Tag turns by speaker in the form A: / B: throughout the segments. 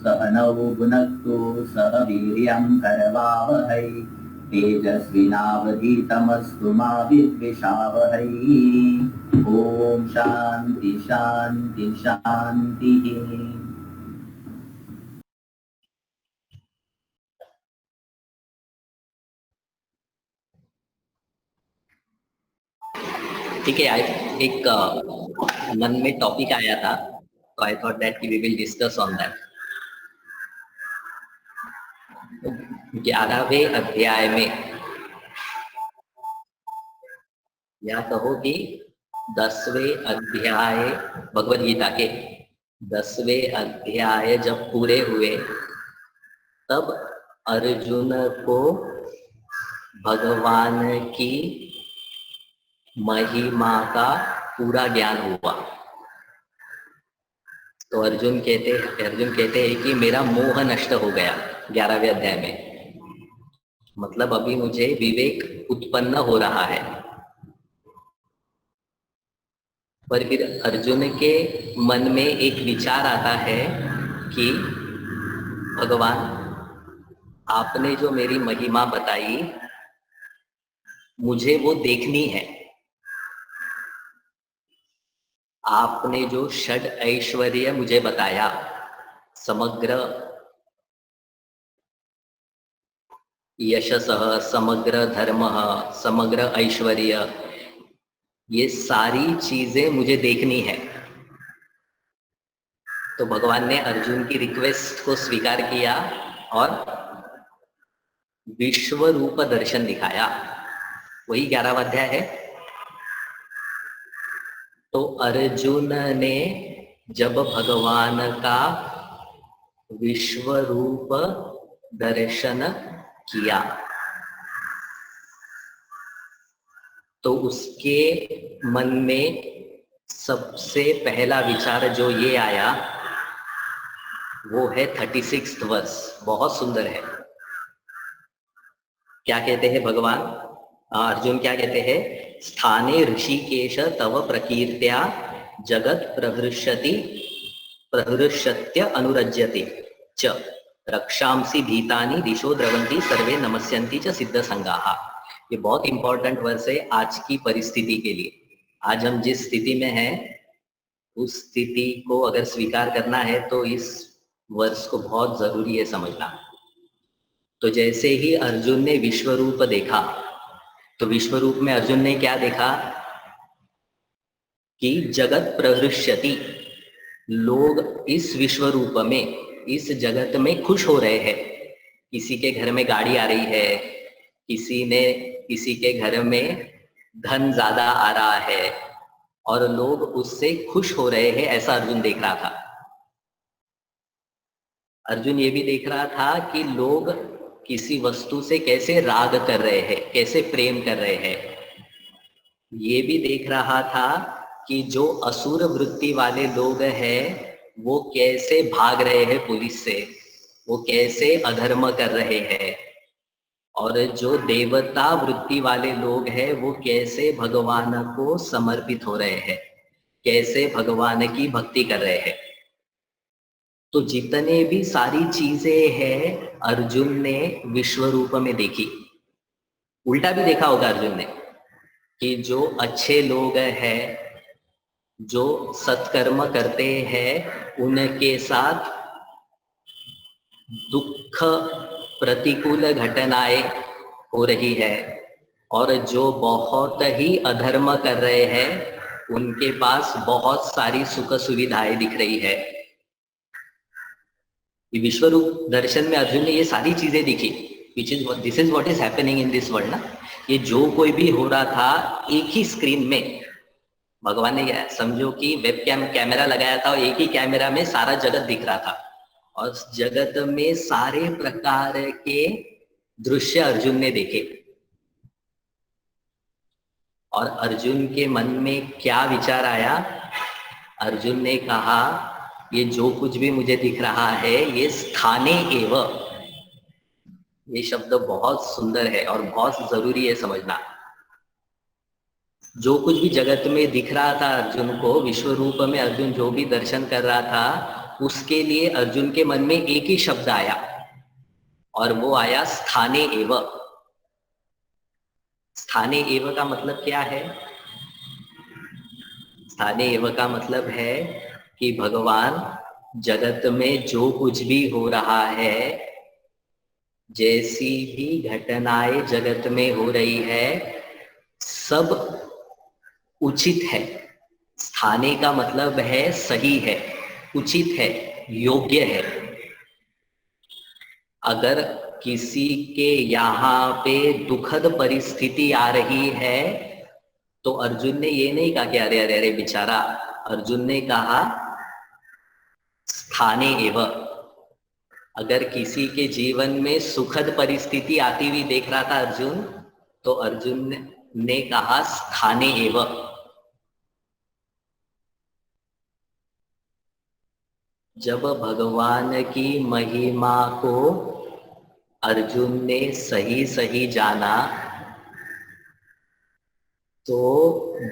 A: सहनौ भुनक्तु सह वीर्यं करवावहै तेजस्विनावधीतमस्तु मा विद्विषावहै। ओम शांति शांति शांति।
B: ठीक है, एक मन में टॉपिक आया था, तो I thought that we will discuss on that. 11वें अध्याय में, या कहो कि 10वें अध्याय भगवद गीता के 10वें अध्याय जब पूरे हुए तब अर्जुन को भगवान की महिमा का पूरा ज्ञान हुआ। तो अर्जुन कहते हैं कि मेरा मोह नष्ट हो गया 11वें अध्याय में, मतलब अभी मुझे विवेक उत्पन्न हो रहा है। पर फिर अर्जुन के मन में एक विचार आता है कि भगवान, आपने जो मेरी महिमा बताई मुझे वो देखनी है। आपने जो षड ऐश्वर्य मुझे बताया, समग्र यशसः, समग्र धर्म, समग्र ऐश्वर्य, ये सारी चीजें मुझे देखनी है। तो भगवान ने अर्जुन की रिक्वेस्ट को स्वीकार किया और विश्व रूप दर्शन दिखाया। वही 11वां अध्याय है। तो अर्जुन ने जब भगवान का विश्व रूप दर्शन किया तो उसके मन में सबसे पहला विचार जो ये आया वो है 36वां वर्ष। बहुत सुंदर है। क्या कहते हैं भगवान? अर्जुन क्या कहते हैं? स्थाने ऋषिकेश तव प्रकीर्त्या जगत प्रहृष्यत्य अनुरज्यते च रक्षांसि भीतानि दिशो द्रवन्ति सर्वे नमस्यन्ति च सिद्ध संगाहा। ये बहुत इंपॉर्टेंट वर्ष है आज की परिस्थिति के लिए। आज हम जिस स्थिति में हैं उस स्थिति को अगर स्वीकार करना है तो इस वर्ष को बहुत जरूरी है समझना। तो जैसे ही अर्जुन ने विश्व रूप देखा तो विश्व रूप में अर्जुन ने क्या देखा कि जगत प्रहृष्यति, लोग इस विश्व रूप में, इस जगत में खुश हो रहे हैं। किसी के घर में गाड़ी आ रही है, किसी के घर में धन ज्यादा आ रहा है और लोग उससे खुश हो रहे हैं, ऐसा अर्जुन देख रहा था। अर्जुन ये भी देख रहा था कि लोग किसी वस्तु से कैसे राग कर रहे हैं, कैसे प्रेम कर रहे हैं। ये भी देख रहा था कि जो असुर वृत्ति वाले लोग हैं वो कैसे भाग रहे हैं पुलिस से, वो कैसे अधर्म कर रहे हैं, और जो देवता वृत्ति वाले लोग हैं वो कैसे भगवान को समर्पित हो रहे हैं, कैसे भगवान की भक्ति कर रहे हैं। तो जितने भी सारी चीजें हैं अर्जुन ने विश्व रूप में देखी। उल्टा भी देखा होगा अर्जुन ने कि जो अच्छे लोग हैं, जो सत्कर्म करते हैं, उनके साथ दुख प्रतिकूल घटनाएं हो रही है, और जो बहुत ही अधर्म कर रहे हैं उनके पास बहुत सारी सुख सुविधाएं दिख रही है। विश्व रूप दर्शन में अर्जुन ने ये सारी चीजें दिखी। This is what is happening in this world ना। ये जो कोई भी हो रहा था एक ही स्क्रीन में, भगवान ने समझो कि वेब कैमरा लगाया था और एक ही कैमरा में सारा जगत दिख रहा था, और जगत में सारे प्रकार के दृश्य अर्जुन ने देखे। और अर्जुन के मन में क्या विचार आया? अर्जुन ने कहा ये जो कुछ भी मुझे दिख रहा है ये स्थाने एव। ये शब्द बहुत सुंदर है और बहुत जरूरी है समझना। जो कुछ भी जगत में दिख रहा था अर्जुन को, विश्व रूप में अर्जुन जो भी दर्शन कर रहा था उसके लिए अर्जुन के मन में एक ही शब्द आया, और वो आया स्थाने एव। स्थाने एव का मतलब क्या है? स्थाने एव का मतलब है कि भगवान, जगत में जो कुछ भी हो रहा है, जैसी भी घटनाएं जगत में हो रही है, सब उचित है। स्थाने का मतलब है सही है, उचित है, योग्य है। अगर किसी के यहाँ पे दुखद परिस्थिति आ रही है तो अर्जुन ने ये नहीं कहा कि अरे अरे अरे बेचारा, अर्जुन ने कहा स्थाने एव। अगर किसी के जीवन में सुखद परिस्थिति आती हुई देख रहा था अर्जुन, तो अर्जुन ने कहा स्थाने एव। जब भगवान की महिमा को अर्जुन ने सही सही जाना, तो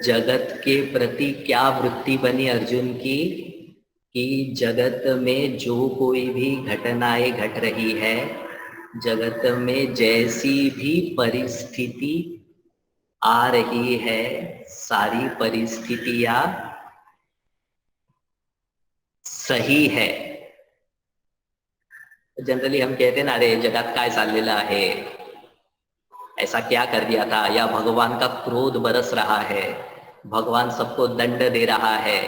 B: जगत के प्रति क्या वृत्ति बनी अर्जुन की, कि जगत में जो कोई भी घटनाएं घट रही है, जगत में जैसी भी परिस्थिति आ रही है, सारी परिस्थितियां सही है। जनरली हम कहते हैं ना, अरे जगत काय चाललेला आहे, ऐसा क्या कर दिया था, या भगवान का क्रोध बरस रहा है, भगवान सबको दंड दे रहा है।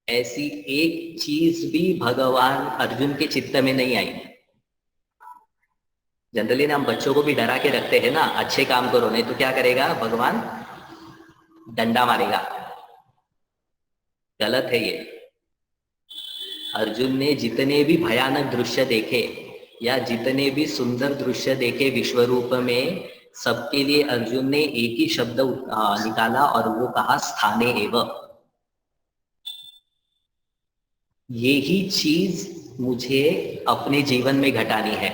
B: ऐसी एक चीज भी भगवान अर्जुन के चित्त में नहीं आई। जनरली ना हम बच्चों को भी डरा के रखते हैं ना, अच्छे काम करो नहीं तो क्या करेगा भगवान, डंडा मारेगा। गलत है ये। अर्जुन ने जितने भी भयानक दृश्य देखे या जितने भी सुंदर दृश्य देखे विश्व रूप में, सबके लिए अर्जुन ने एक ही शब्द निकाला और वो कहा स्थाने एव। यही चीज मुझे अपने जीवन में घटानी है।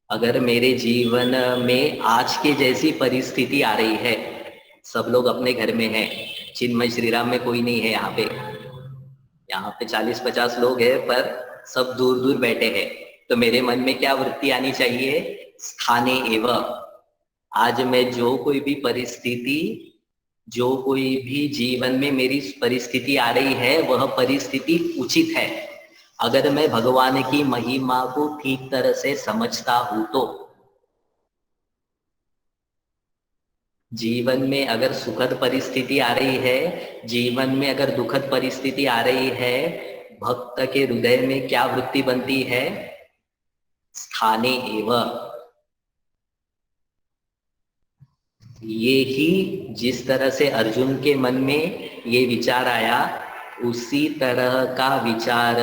B: अगर मेरे जीवन में आज के जैसी परिस्थिति आ रही है, सब लोग अपने घर में हैं, चिन्मय श्रीराम में कोई नहीं है, यहाँ पे 40-50 लोग हैं, पर सब दूर दूर बैठे हैं, तो मेरे मन में क्या वृत्ति आनी चाहिए, स्थाने एव। आज मैं जो कोई भी परिस्थिति, जो कोई भी जीवन में मेरी परिस्थिति आ रही है, वह परिस्थिति उचित है। अगर मैं भगवान की महिमा को ठीक तरह से समझता हूं तो जीवन में अगर सुखद परिस्थिति आ रही है, जीवन में अगर दुखद परिस्थिति आ रही है, भक्त के हृदय में क्या वृत्ति बनती है, स्थाने एव। ये ही जिस तरह से अर्जुन के मन में ये विचार आया, उसी तरह का विचार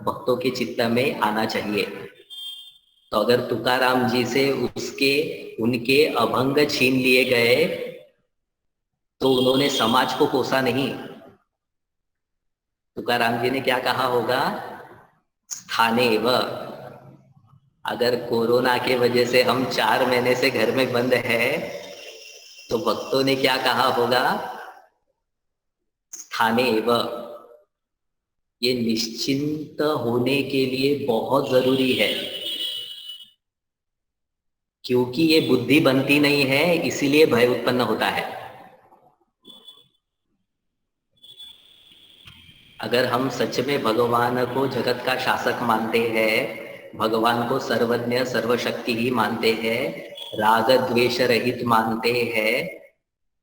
B: भक्तों के चित्त में आना चाहिए। तो अगर तुकाराम जी से उनके अभंग छीन लिए गए तो उन्होंने समाज को कोसा नहीं। तुकाराम जी ने क्या कहा होगा, स्थाने एव। अगर कोरोना के वजह से हम 4 महीने से घर में बंद है, तो भक्तों ने क्या कहा होगा, स्थाने एव। ये निश्चिंत होने के लिए बहुत जरूरी है, क्योंकि ये बुद्धि बनती नहीं है, इसीलिए भय उत्पन्न होता है। अगर हम सच में भगवान को जगत का शासक मानते हैं, भगवान को सर्वज्ञ सर्वशक्ति ही मानते हैं, राग द्वेष रहित मानते हैं,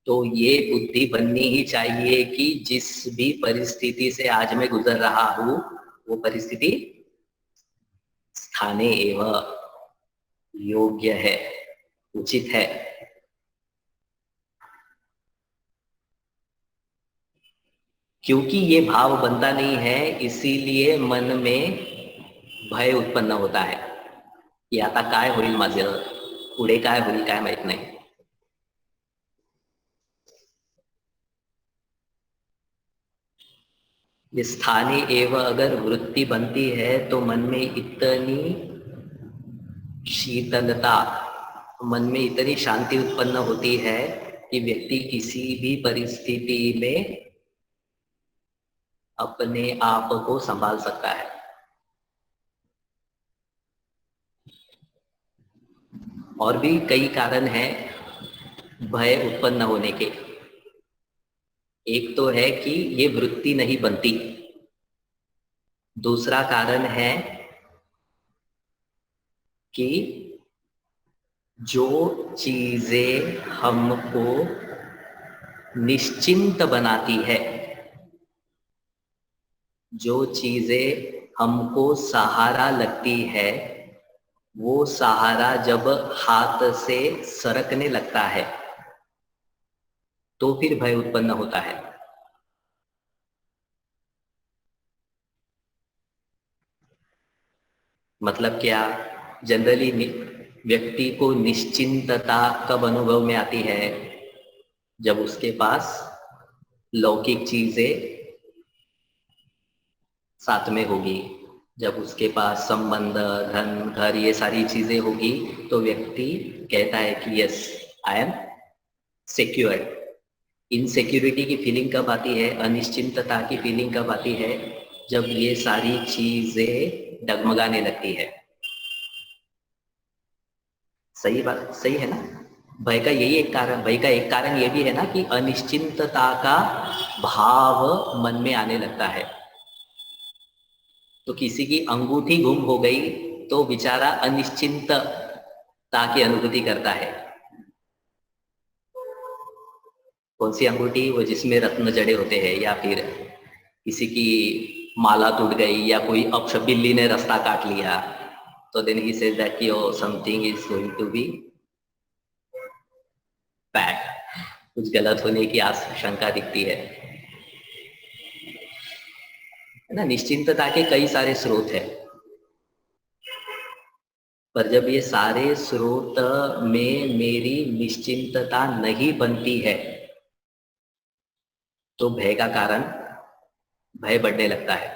B: तो ये बुद्धि बननी ही चाहिए कि जिस भी परिस्थिति से आज मैं गुजर रहा हूं, वो परिस्थिति स्थाने एव, योग्य है, उचित है। क्योंकि ये भाव बनता नहीं है, इसीलिए मन में भय उत्पन्न होता है की आता काय होईल माझं, पुढे काय होईल काय माहित नाही। ये स्थाने एव अगर वृत्ति बनती है तो मन में इतनी शीतलता, मन में इतनी शांति उत्पन्न होती है कि व्यक्ति किसी भी परिस्थिति में अपने आप को संभाल सकता है। और भी कई कारण हैं भय उत्पन्न होने के। एक तो है कि ये वृत्ति नहीं बनती। दूसरा कारण है कि जो चीजें हमको निश्चिंत बनाती है, जो चीजें हमको सहारा लगती है, वो सहारा जब हाथ से सरकने लगता है तो फिर भय उत्पन्न होता है। मतलब क्या? जनरली व्यक्ति को निश्चिंतता कब अनुभव में आती है? जब उसके पास लौकिक चीजें साथ में होगी, जब उसके पास संबंध, धन, घर, ये सारी चीजें होगी, तो व्यक्ति कहता है कि yes, I am secured. Insecurity की फीलिंग कब आती है, अनिश्चितता की फीलिंग कब आती है? जब ये सारी चीजें डगमगाने लगती है। सही बात, सही है ना? भय का यही एक कारण, भय का एक कारण ये भी है ना कि अनिश्चितता का भाव मन में आने लगता है। तो किसी की अंगूठी गुम हो गई तो बेचारा अनिश्चितता की अनुभूति करता है। कौन सी अंगूठी? वो जिसमें रत्न जड़े होते हैं, या फिर किसी की माला टूट गई, या कोई बिल्ली ने रास्ता काट लिया, तो देन ही सेज दैट कि something is going to be bad, कुछ गलत होने की आशंका दिखती है ना? निश्चिंतता के कई सारे स्रोत हैं, पर जब ये सारे स्रोत में मेरी निश्चिंतता नहीं बनती है तो भय का कारण, भय बढ़ने लगता है।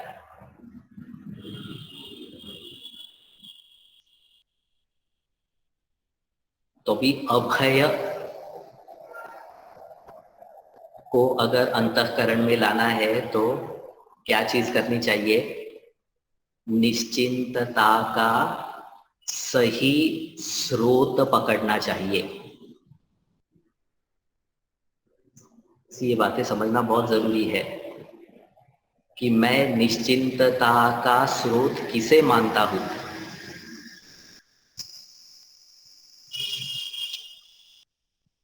B: तो भी अभय को अगर अंतःकरण में लाना है तो क्या चीज करनी चाहिए? निश्चिंतता का सही स्रोत पकड़ना चाहिए। ये बातें समझना बहुत जरूरी है कि मैं निश्चिंतता का स्रोत किसे मानता हूं।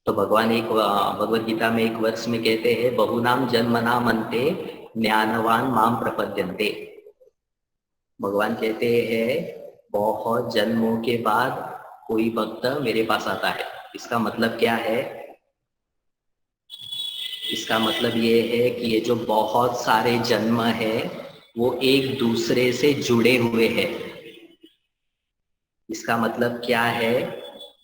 B: तो भगवान एक भगवद गीता में एक वर्ष में कहते हैं, बहुनाम जन्मनाम अन्ते ज्ञानवान माम प्रपद्यन्ते। भगवान कहते हैं बहुत जन्मों के बाद कोई भक्त मेरे पास आता है। इसका मतलब क्या है? इसका मतलब ये है कि ये जो बहुत सारे जन्म है वो एक दूसरे से जुड़े हुए हैं। इसका मतलब क्या है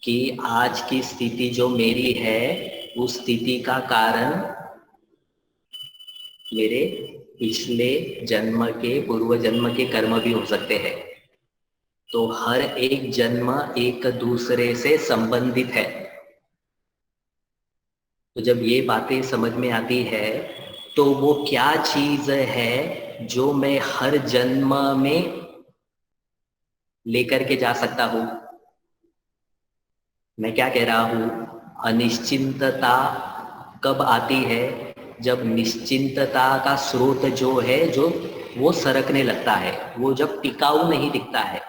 B: कि आज की स्थिति जो मेरी है उस स्थिति का कारण मेरे पिछले जन्म के, पूर्व जन्म के कर्म भी हो सकते हैं। तो हर एक जन्म एक दूसरे से संबंधित है। तो जब ये बातें समझ में आती है तो वो क्या चीज है जो मैं हर जन्म में लेकर के जा सकता हूं? मैं क्या कह रहा हूं? अनिश्चितता कब आती है? जब निश्चिंतता का स्रोत जो है, जो वो सरकने लगता है, वो जब टिकाऊ नहीं दिखता है।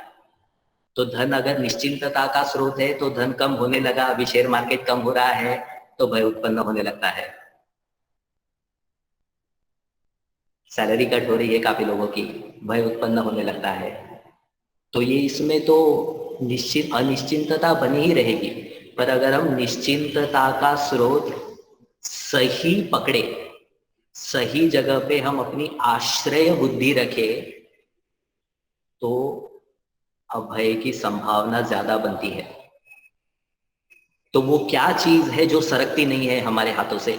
B: तो धन अगर निश्चिंतता का स्रोत है तो धन कम होने लगा, अभी शेयर मार्केट कम हो रहा है तो भय उत्पन्न होने लगता है। सैलरी कट हो रही है काफी लोगों की, भय उत्पन्न होने लगता है। तो ये इसमें तो निश्चित अनिश्चितता बनी ही रहेगी। पर अगर हम निश्चिंतता का स्रोत सही पकड़े, सही जगह पे हम अपनी आश्रय बुद्धि रखें, तो अभय की संभावना ज्यादा बनती है। तो वो क्या चीज है जो सरकती नहीं है हमारे हाथों से?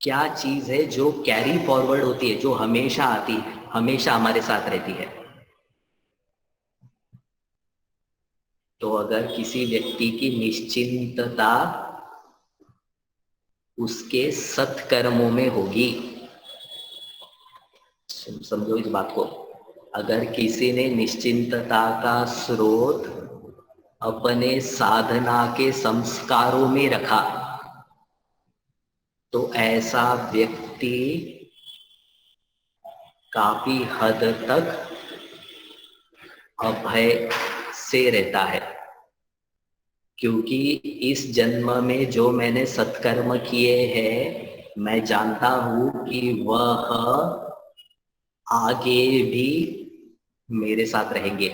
B: क्या चीज है जो कैरी फॉरवर्ड होती है, जो हमेशा आती है, हमेशा हमारे साथ रहती है? तो अगर किसी व्यक्ति की निश्चिंतता उसके सत्कर्मों में होगी, समझो इस बात को। अगर किसी ने निश्चिंतता का स्रोत अपने साधना के संस्कारों में रखा, तो ऐसा व्यक्ति काफी हद तक अभय से रहता है। क्योंकि इस जन्म में जो मैंने सत्कर्म किए हैं, मैं जानता हूं कि वह आगे भी मेरे साथ रहेंगे।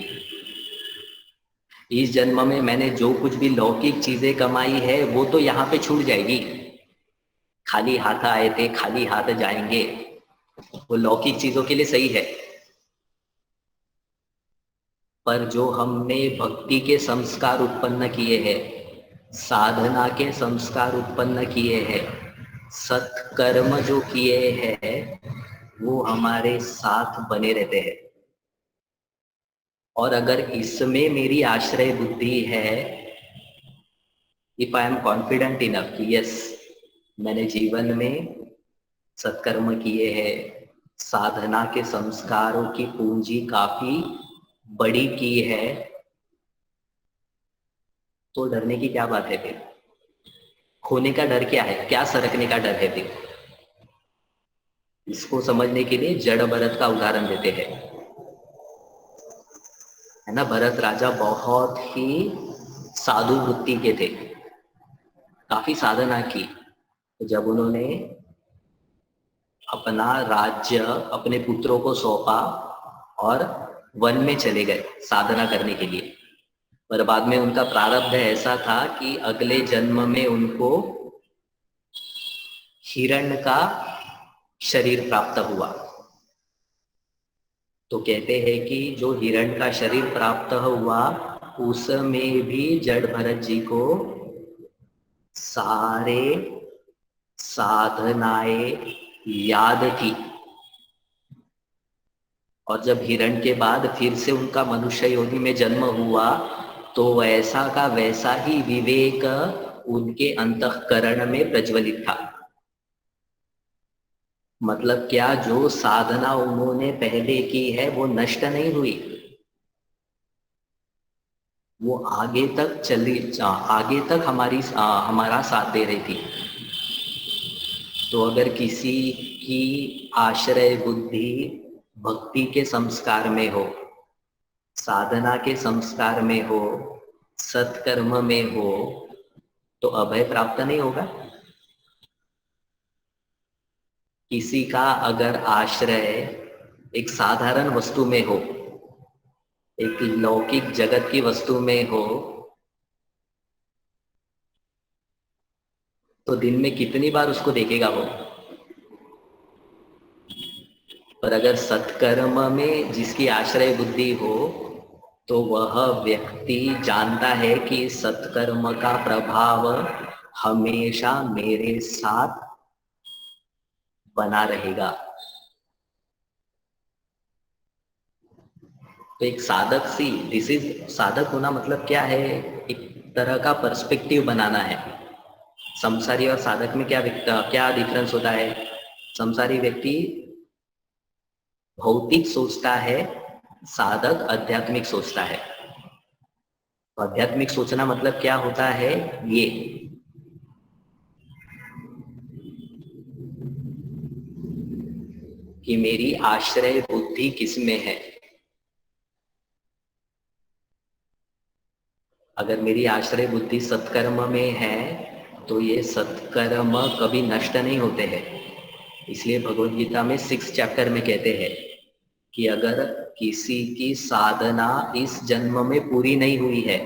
B: इस जन्म में मैंने जो कुछ भी लौकिक चीजें कमाई है वो तो यहाँ पे छूट जाएगी। खाली हाथ आए थे, खाली हाथ जाएंगे, वो लौकिक चीजों के लिए सही है। पर जो हमने भक्ति के संस्कार उत्पन्न किए हैं, साधना के संस्कार उत्पन्न किए हैं, सत्कर्म जो किए हैं, वो हमारे साथ बने रहते हैं। और अगर इसमें मेरी आश्रय बुद्धि है, if I am confident enough कि यस, मैंने जीवन में सत्कर्म किए हैं, साधना के संस्कारों की पूंजी काफी बड़ी की है, तो डरने की क्या बात है फिर? खोने का डर क्या है? क्या सरकने का डर है फिर? इसको समझने के लिए जड़ भरत का उदाहरण देते हैं, है ना। भरत राजा बहुत ही साधु वृत्ति के थे, काफी साधना की। तो जब उन्होंने अपना राज्य अपने पुत्रों को सौंपा और वन में चले गए साधना करने के लिए, पर बाद में उनका प्रारब्ध ऐसा था कि अगले जन्म में उनको हिरण का शरीर प्राप्त हुआ। तो कहते हैं कि जो हिरण का शरीर प्राप्त हुआ, उसमें भी जड़ भरत जी को सारे साधनाएं याद थी। और जब हिरण के बाद फिर से उनका मनुष्य योनि में जन्म हुआ, तो वैसा का वैसा ही विवेक उनके अंतःकरण में प्रज्वलित था। मतलब क्या, जो साधना उन्होंने पहले की है वो नष्ट नहीं हुई, वो आगे तक चली, आगे तक हमारा साथ दे रही थी। तो अगर किसी की आश्रय बुद्धि भक्ति के संस्कार में हो, साधना के संस्कार में हो, सत्कर्म में हो, तो अभय प्राप्त नहीं होगा। किसी का अगर आश्रय एक साधारण वस्तु में हो, एक लौकिक जगत की वस्तु में हो, तो दिन में कितनी बार उसको देखेगा वो। पर अगर सत्कर्म में जिसकी आश्रय बुद्धि हो, तो वह व्यक्ति जानता है कि सत्कर्म का प्रभाव हमेशा मेरे साथ बना रहेगा। तो एक साधक साधक होना मतलब क्या है? एक तरह का पर्सपेक्टिव बनाना है। संसारी और साधक में क्या डिफरेंस होता है? संसारी व्यक्ति भौतिक सोचता है, साधक आध्यात्मिक सोचता है। आध्यात्मिक सोचना मतलब क्या होता है? ये कि मेरी आश्रय बुद्धि किसमें है। अगर मेरी आश्रय बुद्धि सत्कर्म में है, तो ये सत्कर्म कभी नष्ट नहीं होते हैं। इसलिए भगवत गीता में 6 चैप्टर में कहते हैं कि अगर किसी की साधना इस जन्म में पूरी नहीं हुई है,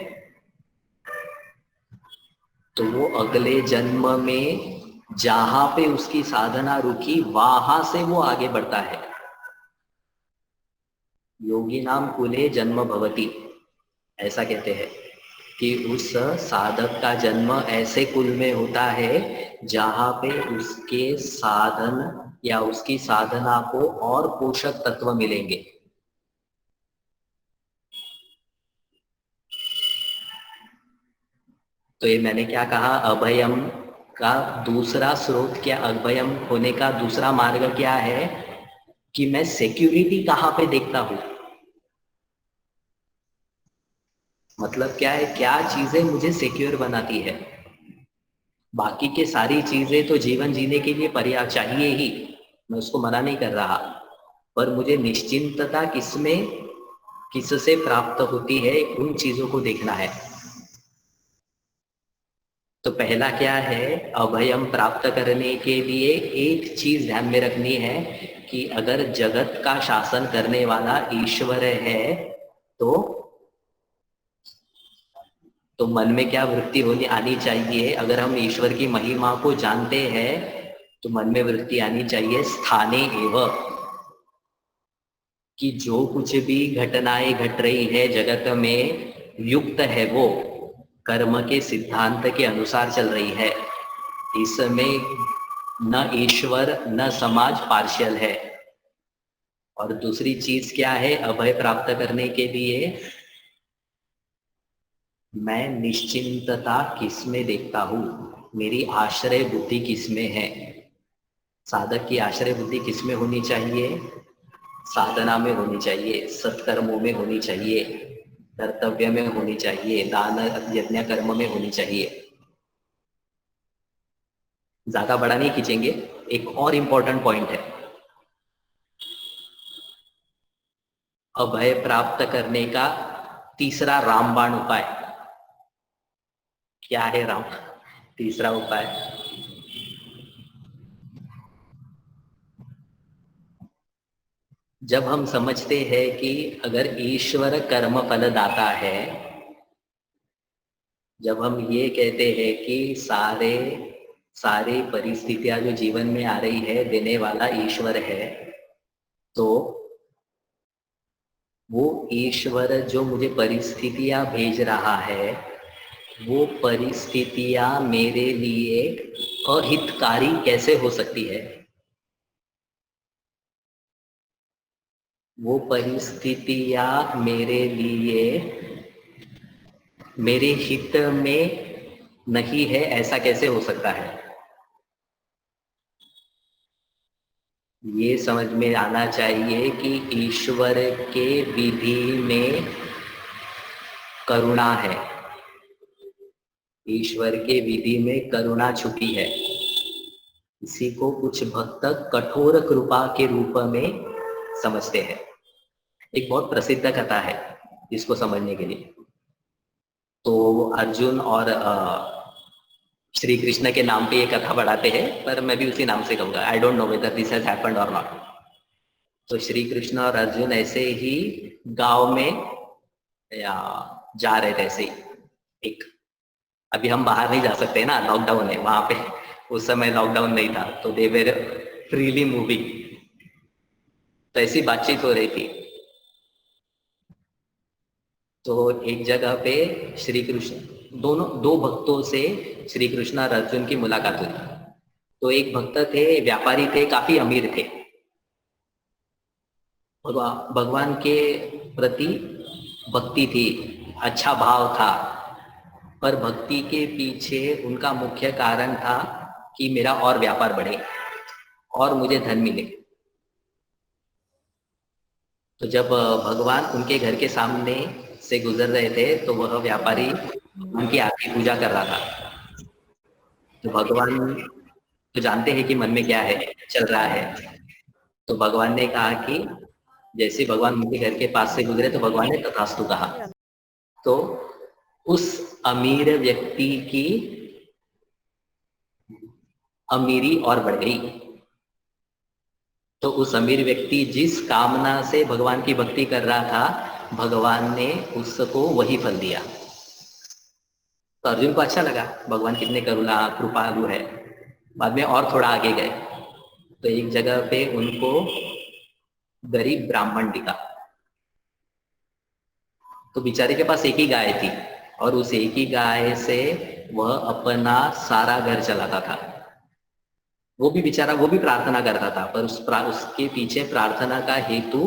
B: तो वो अगले जन्म में जहां पे उसकी साधना रुकी, वहां से वो आगे बढ़ता है। योगी नाम कुले जन्म भवति, ऐसा कहते हैं कि उस साधक का जन्म ऐसे कुल में होता है जहां पे उसके साधन या उसकी साधना को और पोषक तत्व मिलेंगे। तो ये मैंने क्या कहा, अभयम का दूसरा स्रोत क्या, अभयम होने का दूसरा मार्ग क्या है? कि मैं सिक्योरिटी कहाँ पे देखता हूँ। मतलब क्या है, क्या चीजें मुझे सिक्योर बनाती है। बाकी के सारी चीजें तो जीवन जीने के लिए पर्याप्त चाहिए ही, मैं उसको मना नहीं कर रहा, पर मुझे निश्चिंतता किसमें किससे प्राप्त होती है, उन चीजों को देखना है। तो पहला क्या है, अभयम प्राप्त करने के लिए एक चीज ध्यान में रखनी है कि अगर जगत का शासन करने वाला ईश्वर है तो मन में क्या वृत्ति होनी आनी चाहिए। अगर हम ईश्वर की महिमा को जानते हैं तो मन में वृत्ति आनी चाहिए स्थाने एवं, कि जो कुछ भी घटनाएं घट रही है जगत में, युक्त है वो कर्म के सिद्धांत के अनुसार चल रही है। इसमें न ईश्वर न समाज पार्शियल है। और दूसरी चीज क्या है, अभय प्राप्त करने के लिए मैं निश्चिंतता किसमें देखता हूँ, मेरी आश्रय बुद्धि किसमें है। साधक की आश्रय बुद्धि किसमें होनी चाहिए, साधना में होनी चाहिए, सत्कर्मों में होनी चाहिए, कर्तव्य में होनी चाहिए, दान यज्ञ कर्म में होनी चाहिए। ज्यादा बड़ा नहीं खींचेंगे। एक और इंपॉर्टेंट पॉइंट है, अभय प्राप्त करने का तीसरा रामबाण उपाय क्या है। राम तीसरा उपाय, जब हम समझते हैं कि अगर ईश्वर कर्म फल दाता है, जब हम ये कहते हैं कि सारी परिस्थितियां जो जीवन में आ रही है देने वाला ईश्वर है, तो वो ईश्वर जो मुझे परिस्थितियां भेज रहा है, वो परिस्थितियां मेरे लिए अहितकारी कैसे हो सकती है। वो परिस्थितियां मेरे लिए मेरे हित में नहीं है, ऐसा कैसे हो सकता है। ये समझ में आना चाहिए कि ईश्वर के विधि में करुणा है, ईश्वर के विधि में करुणा छुपी है। इसी को कुछ भक्त कठोर कृपा के रूप में समझते हैं। एक बहुत प्रसिद्ध कथा है इसको समझने के लिए। तो अर्जुन और श्री कृष्ण के नाम पे ये कथा बढ़ाते हैं, पर मैं भी उसी नाम से कहूंगा। I don't know whether this has happened और नॉट। तो श्री कृष्ण और अर्जुन ऐसे ही गांव में या जा रहे थे ऐसे ही। एक, अभी हम बाहर नहीं जा सकते ना, लॉकडाउन है वहां पे, उस समय लॉकडाउन नहीं था, तो दे वेर फ्रीली मूविंग। तो ऐसी बातचीत हो रही थी। तो एक जगह पे श्री कृष्ण दो भक्तों से श्री कृष्ण और अर्जुन की मुलाकात हुई। तो एक भक्त थे, व्यापारी थे, काफी अमीर थे, और भगवान के प्रति भक्ति थी, अच्छा भाव था। पर भक्ति के पीछे उनका मुख्य कारण था कि मेरा और व्यापार बढ़े और मुझे धन मिले। तो जब भगवान उनके घर के सामने से गुजर रहे थे तो वह व्यापारी उनकी आरती पूजा कर रहा था। तो भगवान तो जानते हैं कि मन में क्या है चल रहा है। तो भगवान ने कहा कि जैसे भगवान उनके घर के पास से गुजरे तो भगवान ने तथास्तु कहा। तो उस अमीर व्यक्ति की अमीरी और बढ़ गई। तो उस अमीर व्यक्ति जिस कामना से भगवान की भक्ति कर रहा था, भगवान ने उसको वही फल दिया। तो अर्जुन को अच्छा लगा, भगवान कितने करुणा कृपालु है। बाद में और थोड़ा आगे गए तो एक जगह पे उनको गरीब ब्राह्मण दिखा। तो बेचारे के पास एक ही गाय थी और उस एक ही गाय से वह अपना सारा घर चलाता था। वो भी बेचारा, वो भी प्रार्थना करता था, पर उसके पीछे प्रार्थना का हेतु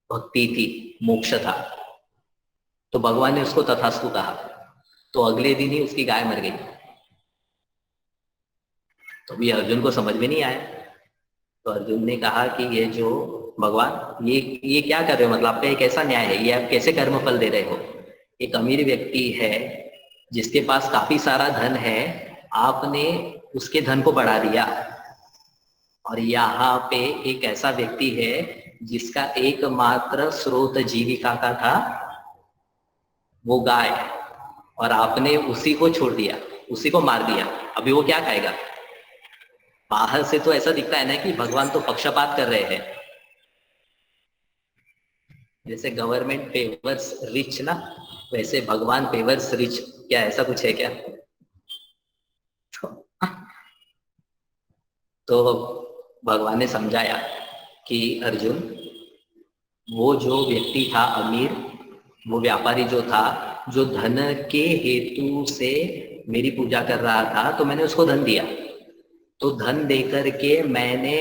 B: भक्ति थी, मोक्ष था। तो भगवान ने उसको तथास्तु कहा। तो अगले दिन ही उसकी गाय मर गई। तो भी अर्जुन को समझ में नहीं आया। तो अर्जुन ने कहा कि ये जो भगवान ये क्या कर रहे हो, मतलब आपका एक ऐसा न्याय है, ये आप कैसे कर्म फल दे रहे हो। एक अमीर व्यक्ति है जिसके पास काफी सारा धन है, आपने उसके धन को बढ़ा दिया, और यहाँ पे एक ऐसा व्यक्ति है जिसका एकमात्र स्रोत जीविका का था वो गाय, और आपने उसी को छोड़ दिया, उसी को मार दिया। अभी वो क्या खाएगा। बाहर से तो ऐसा दिखता है ना कि भगवान तो पक्षपात कर रहे हैं, जैसे गवर्नमेंट फेवर्स रिच ना, वैसे भगवान फेवर्स रिच, क्या ऐसा कुछ है क्या। तो भगवान ने समझाया कि अर्जुन, वो जो व्यक्ति था अमीर, वो व्यापारी जो था, जो धन के हेतु से मेरी पूजा कर रहा था, तो मैंने उसको धन दिया, तो धन देकर के मैंने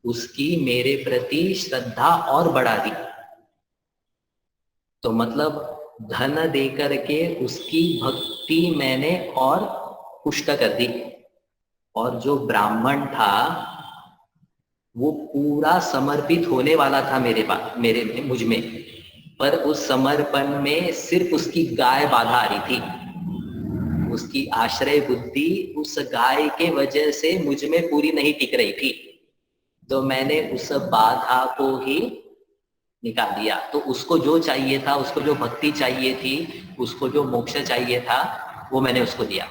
B: उसकी मेरे प्रति श्रद्धा और बढ़ा दी। तो मतलब धन देकर के उसकी भक्ति मैंने और पुष्ट कर दी। और जो ब्राह्मण था वो पूरा समर्पित होने वाला था मेरे पास, मेरे में, मुझ में, पर उस समर्पण में सिर्फ उसकी गाय बाधा आ रही थी। उसकी आश्रय बुद्धि उस गाय के वजह से मुझ में पूरी नहीं टिक रही थी, तो मैंने उस बाधा को ही निकाल दिया। तो उसको जो चाहिए था, उसको जो भक्ति चाहिए थी, उसको जो मोक्ष चाहिए था, वो मैंने उसको दिया,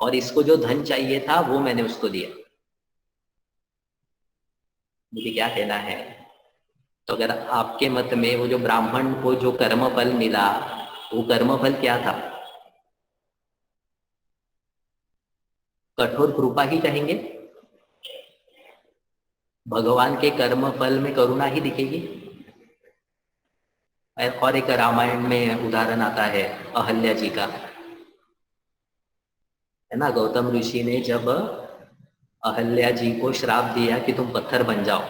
B: और इसको जो धन चाहिए था वो मैंने उसको दिया। मुझे क्या कहना है, तो अगर आपके मत में वो जो ब्राह्मण को जो कर्म फल मिला, वो कर्म फल क्या था। कठोर कृपा ही कहेंगे, भगवान के कर्म फल में करुणा ही दिखेगी। और एक रामायण में उदाहरण आता है अहल्या जी का, है ना। गौतम ऋषि ने जब अहल्या जी को श्राप दिया कि तुम पत्थर बन जाओ,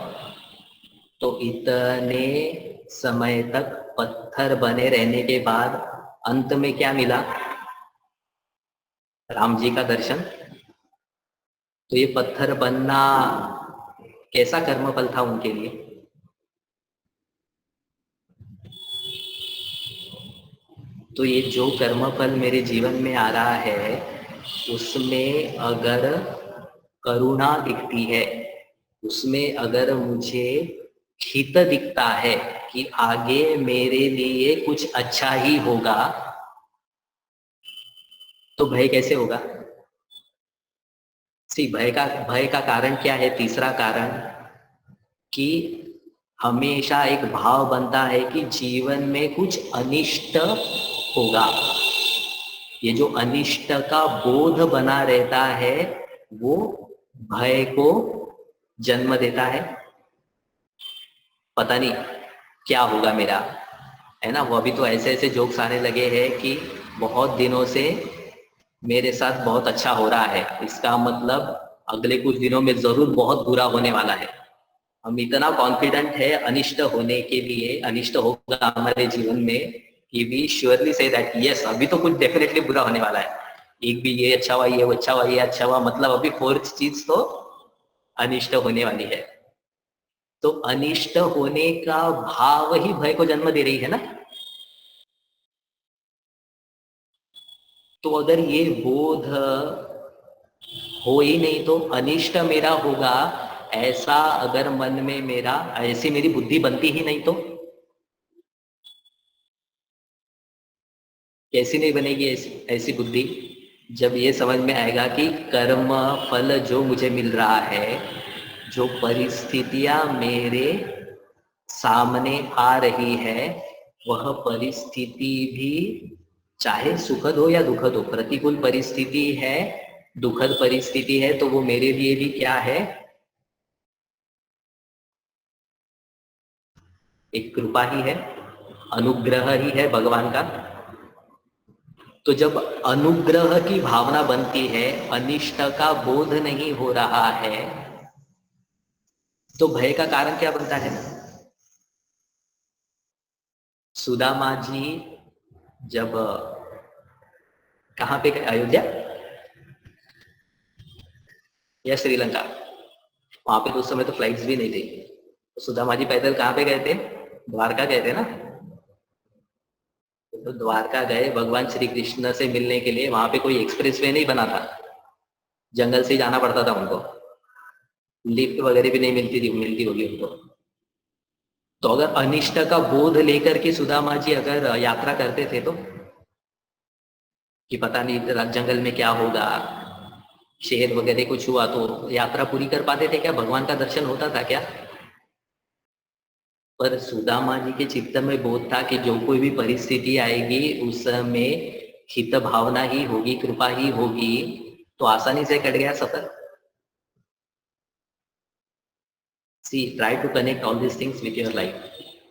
B: तो इतने समय तक पत्थर बने रहने के बाद अंत में क्या मिला, राम जी का दर्शन। तो ये पत्थर बनना कैसा कर्मफल था उनके लिए। तो ये जो कर्मफल मेरे जीवन में आ रहा है, उसमें अगर करुणा दिखती है, उसमें अगर मुझे हित दिखता है कि आगे मेरे लिए कुछ अच्छा ही होगा, तो भय कैसे होगा। भय का कारण क्या है, तीसरा कारण, कि हमेशा एक भाव बनता है कि जीवन में कुछ अनिष्ट होगा। ये जो अनिष्ट का बोध बना रहता है वो भय को जन्म देता है। पता नहीं क्या होगा मेरा, है ना। वो अभी तो ऐसे ऐसे जोक्स आने लगे हैं कि बहुत दिनों से मेरे साथ बहुत अच्छा हो रहा है, इसका मतलब अगले कुछ दिनों में जरूर बहुत बुरा होने वाला है। हम इतना कॉन्फिडेंट है अनिष्ट होने के लिए, अनिष्ट होगा हमारे जीवन में, कि we surely say that yes अभी तो कुछ डेफिनेटली बुरा होने वाला है। एक भी ये अच्छा हुआ, ये अच्छा हुआ, ये अच्छा हुआ, मतलब अभी फोर्थ चीज तो अनिष्ट होने वाली है। तो अनिष्ट होने का भाव ही भय को जन्म दे रही है ना। तो अगर ये बोध हो ही नहीं तो अनिष्ट मेरा होगा, ऐसा अगर मन में मेरा, ऐसी मेरी बुद्धि बनती ही नहीं तो कैसी नहीं बनेगी ऐसी बुद्धि। जब ये समझ में आएगा कि कर्म फल जो मुझे मिल रहा है, जो परिस्थितियां मेरे सामने आ रही है, वह परिस्थिति भी चाहे सुखद हो या दुखद हो, प्रतिकूल परिस्थिति है, दुखद परिस्थिति है, तो वो मेरे लिए भी क्या है, एक कृपा ही है, अनुग्रह ही है भगवान का। तो जब अनुग्रह की भावना बनती है, अनिष्ट का बोध नहीं हो रहा है, तो भय का कारण क्या बनता है। सुदामा जी जब कहाँ पे गए, अयोध्या या श्रीलंका, वहां पे तो उस समय तो फ्लाइट्स भी नहीं थी, तो सुदामा जी पैदल कहाँ पे गए थे? द्वारका गए थे ना। तो द्वारका गए भगवान श्री कृष्ण से मिलने के लिए, वहां पे कोई एक्सप्रेस वे नहीं बना था, जंगल से ही जाना पड़ता था उनको, लिफ्ट वगैरह भी नहीं मिलती होगी उनको। तो अगर अनिष्ट का बोध लेकर के सुदामा जी अगर यात्रा करते थे तो कि पता नहीं जंगल में क्या होगा, शेर वगैरह कुछ हुआ, तो यात्रा पूरी कर पाते थे क्या? भगवान का दर्शन होता था क्या? पर सुदामा जी के चित्त में बोध था कि जो कोई भी परिस्थिति आएगी उसमें हित भावना ही होगी, कृपा ही होगी, तो आसानी से कट गया सफर। See try to connect all this things with your life,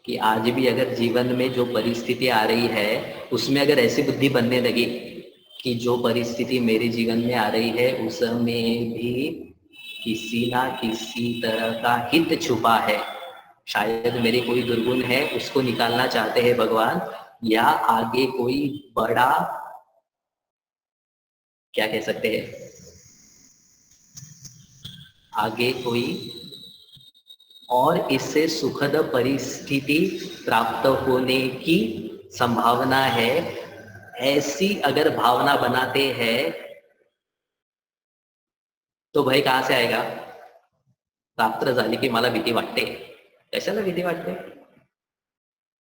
B: कि आज भी अगर जीवन में जो परिस्थिति आ रही है उसमें अगर ऐसी बुद्धि बनने लगी कि जो परिस्थिति मेरे जीवन में आ रही है उसमें भी किसी ना किसी तरह का हित छुपा है, शायद मेरे कोई दुर्गुण है उसको निकालना चाहते हैं भगवान, या आगे कोई बड़ा, क्या कह सकते हैं, आगे कोई और इससे सुखद परिस्थिति प्राप्त होने की संभावना है, ऐसी अगर भावना बनाते हैं तो भय कहां से आएगा? रात्र झाली की मला भीती वाटते। कशाला भीती वाटते?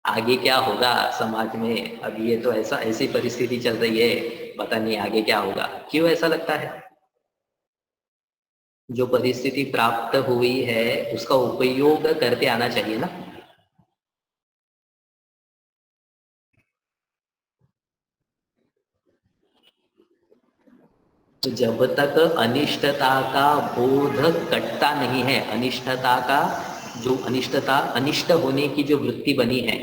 B: आगे क्या होगा समाज में, अभी ये तो ऐसी परिस्थिति चल रही है, पता नहीं आगे क्या होगा। क्यों ऐसा लगता है? जो परिस्थिति प्राप्त हुई है उसका उपयोग करते आना चाहिए ना। तो जब तक अनिष्टता का बोध कटता नहीं है, अनिष्टता का जो अनिष्टता, अनिष्ट होने की जो वृत्ति बनी है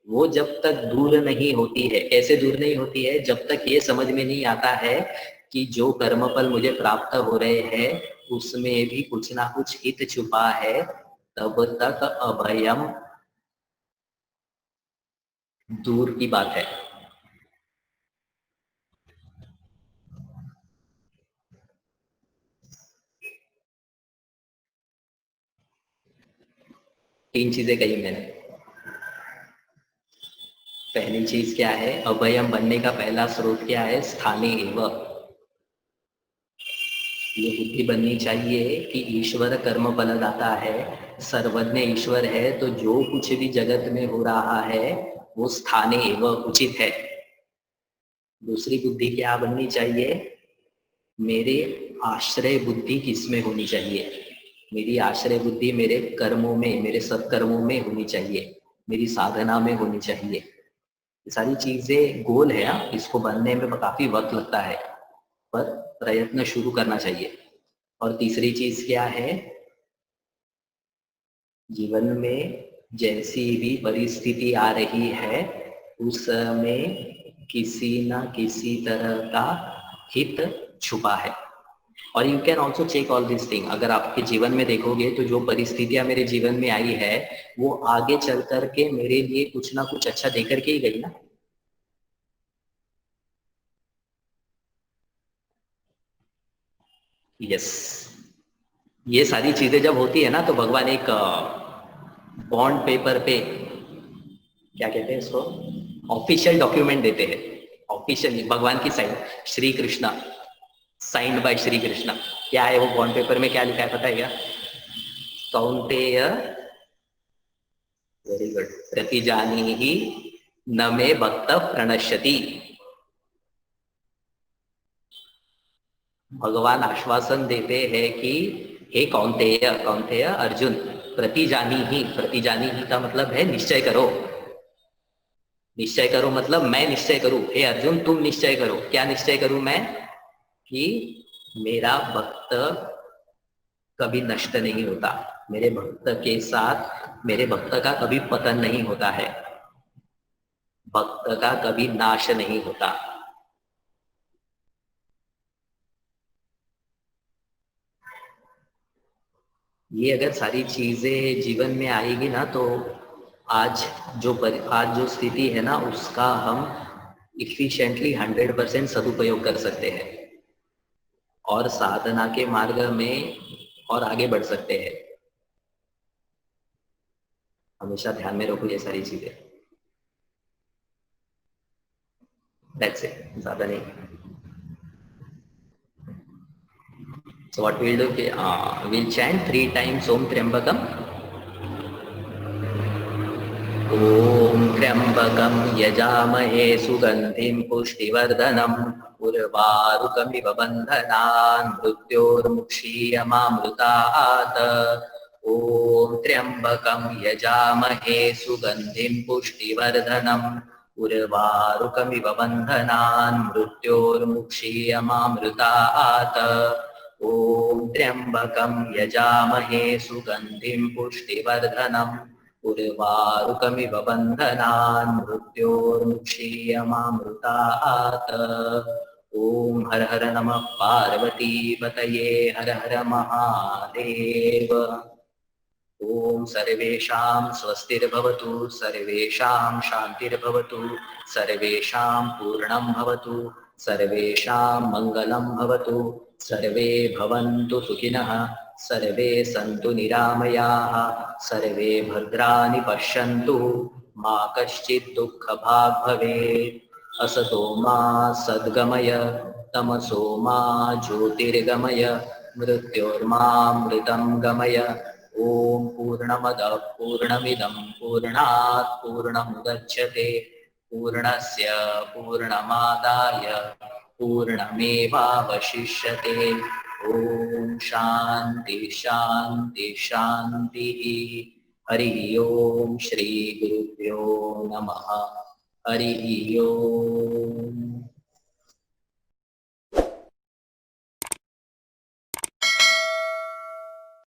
B: वो जब तक दूर नहीं होती है, कैसे दूर नहीं होती है? जब तक ये समझ में नहीं आता है कि जो कर्मफल मुझे प्राप्त हो रहे हैं उसमें भी कुछ ना कुछ हित छुपा है, तब तक अभयम दूर की बात है। तीन चीजें कही मैंने। पहली चीज क्या है? अभयम बनने का पहला स्रोत क्या है? स्थाने एवं। ये बुद्धि बननी चाहिए कि ईश्वर कर्म फलदाता है, सर्वज्ञ ईश्वर है, तो जो कुछ भी जगत में हो रहा है वो स्थाने एवं उचित है। दूसरी बुद्धि क्या बननी चाहिए? मेरे आश्रय बुद्धि किसमें होनी चाहिए? मेरी आश्रय बुद्धि मेरे कर्मों में, मेरे सत्कर्मों में होनी चाहिए, मेरी साधना में होनी चाहिए। ये सारी चीजें गोल है, इसको बनने में काफी वक्त लगता है, पर प्रयत्न शुरू करना चाहिए। और तीसरी चीज क्या है? जीवन में जैसी भी परिस्थिति आ रही है उसमें किसी ना किसी तरह का हित छुपा है। और you can also check all this thing, अगर आपके जीवन में देखोगे तो जो परिस्थितियां मेरे जीवन में आई है वो आगे चल करके मेरे लिए कुछ ना कुछ अच्छा दे करके ही गई ना। यस, ये सारी चीजें जब होती है ना तो भगवान एक बॉन्ड पेपर पे, क्या कहते हैं इसको, ऑफिशियल डॉक्यूमेंट देते हैं, ऑफिशियली भगवान की sign, Shri Krishna, signed by Shri Krishna. क्या है वो बॉन्ड पेपर में, क्या लिखा है पता है क्या? कौन्तेय, वेरी गुड, प्रतिजानी ही न मे भक्त प्रणश्यति। भगवान आश्वासन देते हैं कि हे कौन्तेय, कौन्तेय अर्जुन, प्रतिजानी ही का मतलब है निश्चय करो। निश्चय करो मतलब मैं निश्चय करूं, हे अर्जुन तुम निश्चय करो। क्या निश्चय करूं मैं? कि मेरा भक्त कभी नष्ट नहीं होता, मेरे भक्त के साथ मेरे भक्त का कभी पतन नहीं होता है, भक्त का कभी नाश नहीं होता। ये अगर सारी चीजें जीवन में आएगी ना तो आज आज जो स्थिति है ना उसका हम इफिशिएंटली 100% सदुपयोग कर सकते हैं। और साधना के मार्ग में और आगे बढ़ सकते हैं। हमेशा ध्यान में रखो ये सारी चीजें। दैट्स इट, ज्यादा नहीं। So what we'll do, we'll chant 3 times Om Triambakam. Om Triambakam yajamahe sugandhim pushtivardanam urvarukamiva bandhanan mrutyurmukshiyamamrutat. Om Triambakam yajamahe sugandhim pushtivardanam urvarukamiva bandhanan mrutyurmukshiyamamrutat. Om Triambakam yajamahe sugandhim pushtivardanam urvarukamiv bandhanan mrutyurmukshiyamamrutat. Om Har Har Namah Parvati Pataye Har Har Mahadev. Om Sarvesham Swastirбhavatu Sarvesham Shantirбhavatu Sarvesham Purnam Bhavatu Sarvesham Mangalam Bhavatu Sarve Bhavantu Sukhinah सर्वे सन्तु निरामयाः सर्वे भद्राणि पश्यन्तु मा कश्चित् दुःखभाग् भवेत्। असतो मा सद्गमय तमसो मा ज्योतिर्गमय मृत्योर्मामृतं गमय। ॐ पूर्णमदः पूर्णमिदं पूर्णात् पूर्णमुदच्यते पूर्णस्य पूर्णमादाय पूर्णमेवावशिष्यते। ओम शांति शांति शांति। हरि ओम श्री गुरुभ्यो नमः। हरि ओम।